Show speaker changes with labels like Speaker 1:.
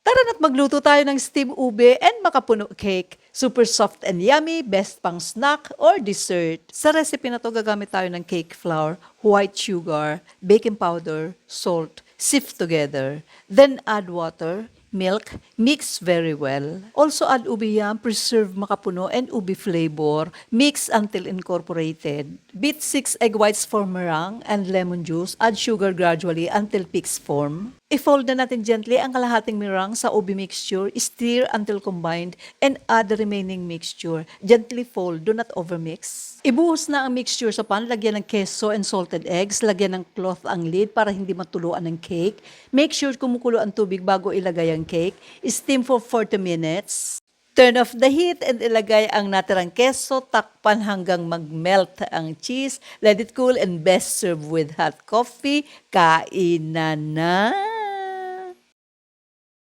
Speaker 1: Tara na't magluto tayo ng steamed ube and makapuno cake. Super soft and yummy, best pang snack or dessert. Sa recipe na to, gagamit tayo ng cake flour, white sugar, baking powder, salt. Sift together. Then add water, milk, mix very well. Also add ube yam, preserved makapuno, and ube flavor. Mix until incorporated. Beat 6 egg whites for meringue and lemon juice. Add sugar gradually until peaks form. I-fold na natin gently ang kalahating meringue sa ube mixture. Stir until combined and add the remaining mixture. Gently fold, do not overmix. Ibuhos na ang mixture sa pan, lagyan ng keso and salted eggs, lagyan ng cloth ang lid para hindi matuluan ng cake. Make sure kumukulo ang tubig bago ilagay ang cake. Steam for 40 minutes. Turn off the heat and ilagay ang natirang keso, takpan hanggang mag-melt ang cheese. Let it cool and best serve with hot coffee. Kainan na!